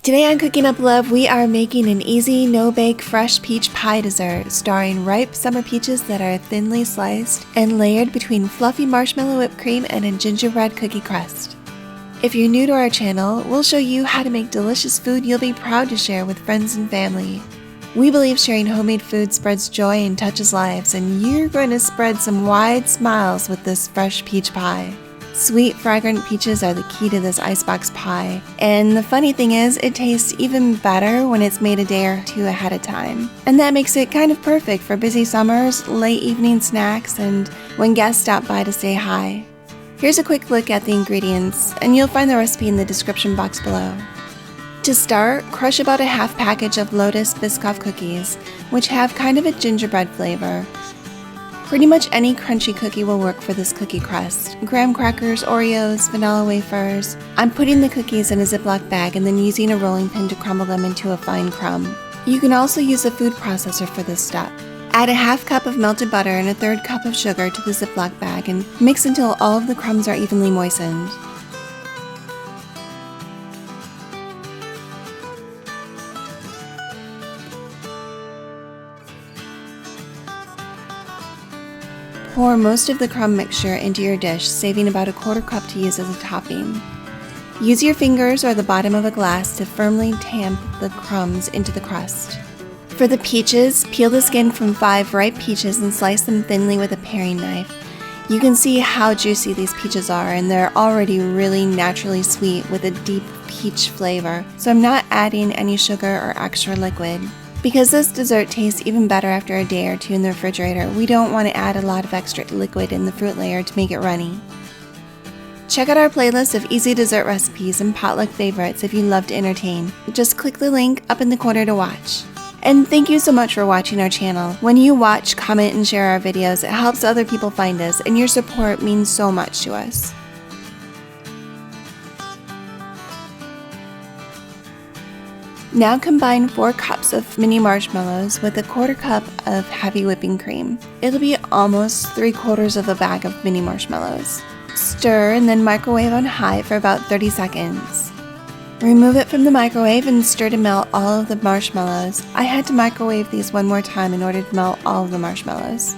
Today on Cooking Up Love, we are making an easy, no-bake, fresh peach pie dessert starring ripe summer peaches that are thinly sliced and layered between fluffy marshmallow whipped cream and a gingerbread cookie crust. If you're new to our channel, we'll show you how to make delicious food you'll be proud to share with friends and family. We believe sharing homemade food spreads joy and touches lives, and you're going to spread some wide smiles with this fresh peach pie. Sweet, fragrant peaches are the key to this icebox pie, and the funny thing is, it tastes even better when it's made a day or two ahead of time. And that makes it kind of perfect for busy summers, late evening snacks, and when guests stop by to say hi. Here's a quick look at the ingredients, and you'll find the recipe in the description box below. To start, crush about a half package of Lotus Biscoff cookies, which have kind of a gingerbread flavor. Pretty much any crunchy cookie will work for this cookie crust. Graham crackers, Oreos, vanilla wafers. I'm putting the cookies in a Ziploc bag and then using a rolling pin to crumble them into a fine crumb. You can also use a food processor for this step. Add a half cup of melted butter and a third cup of sugar to the Ziploc bag and mix until all of the crumbs are evenly moistened. Pour most of the crumb mixture into your dish, saving about a quarter cup to use as a topping. Use your fingers or the bottom of a glass to firmly tamp the crumbs into the crust. For the peaches, peel the skin from 5 ripe peaches and slice them thinly with a paring knife. You can see how juicy these peaches are, and they're already really naturally sweet with a deep peach flavor, so I'm not adding any sugar or extra liquid. Because this dessert tastes even better after a day or two in the refrigerator, we don't want to add a lot of extra liquid in the fruit layer to make it runny. Check out our playlist of easy dessert recipes and potluck favorites if you love to entertain. Just click the link up in the corner to watch. And thank you so much for watching our channel. When you watch, comment, and share our videos, it helps other people find us, and your support means so much to us. Now combine 4 cups of mini marshmallows with a quarter cup of heavy whipping cream. It'll be almost 3/4 of a bag of mini marshmallows. Stir and then microwave on high for about 30 seconds. Remove it from the microwave and stir to melt all of the marshmallows. I had to microwave these one more time in order to melt all of the marshmallows.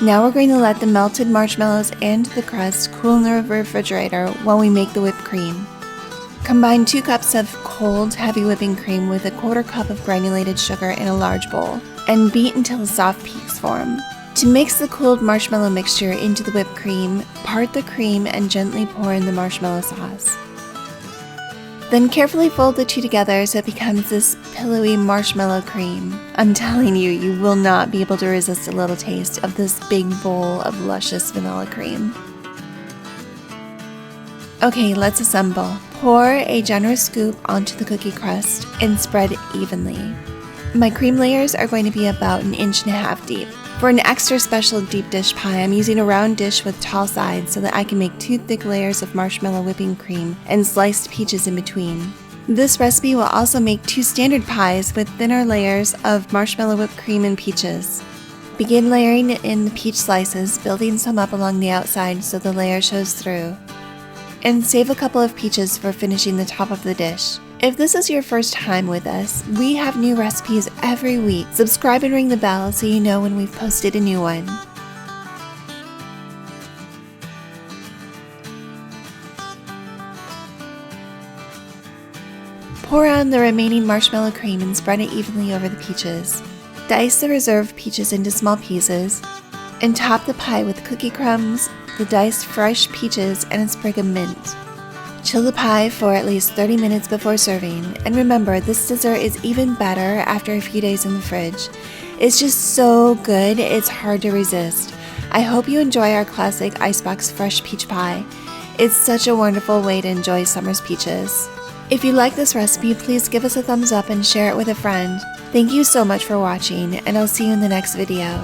Now we're going to let the melted marshmallows and the crust cool in the refrigerator while we make the whipped cream. Combine 2 cups of cold, heavy whipping cream with a quarter cup of granulated sugar in a large bowl, and beat until soft peaks form. To mix the cooled marshmallow mixture into the whipped cream, part the cream and gently pour in the marshmallow sauce. Then carefully fold the two together so it becomes this pillowy marshmallow cream. I'm telling you, you will not be able to resist a little taste of this big bowl of luscious vanilla cream. Okay, let's assemble. Pour a generous scoop onto the cookie crust and spread evenly. My cream layers are going to be about 1.5 inches deep. For an extra special deep dish pie, I'm using a round dish with tall sides so that I can make 2 thick layers of marshmallow whipping cream and sliced peaches in between. This recipe will also make 2 standard pies with thinner layers of marshmallow whipped cream and peaches. Begin layering in the peach slices, building some up along the outside so the layer shows through. And save a couple of peaches for finishing the top of the dish. If this is your first time with us, we have new recipes every week. Subscribe and ring the bell so you know when we've posted a new one. Pour on the remaining marshmallow cream and spread it evenly over the peaches. Dice the reserved peaches into small pieces and top the pie with cookie crumbs, the diced fresh peaches, and a sprig of mint. Chill the pie for at least 30 minutes before serving, and remember, this dessert is even better after a few days in the fridge. It's just so good, it's hard to resist. I hope you enjoy our classic icebox fresh peach pie. It's such a wonderful way to enjoy summer's peaches. If you like this recipe, please give us a thumbs up and share it with a friend. Thank you so much for watching, and I'll see you in the next video.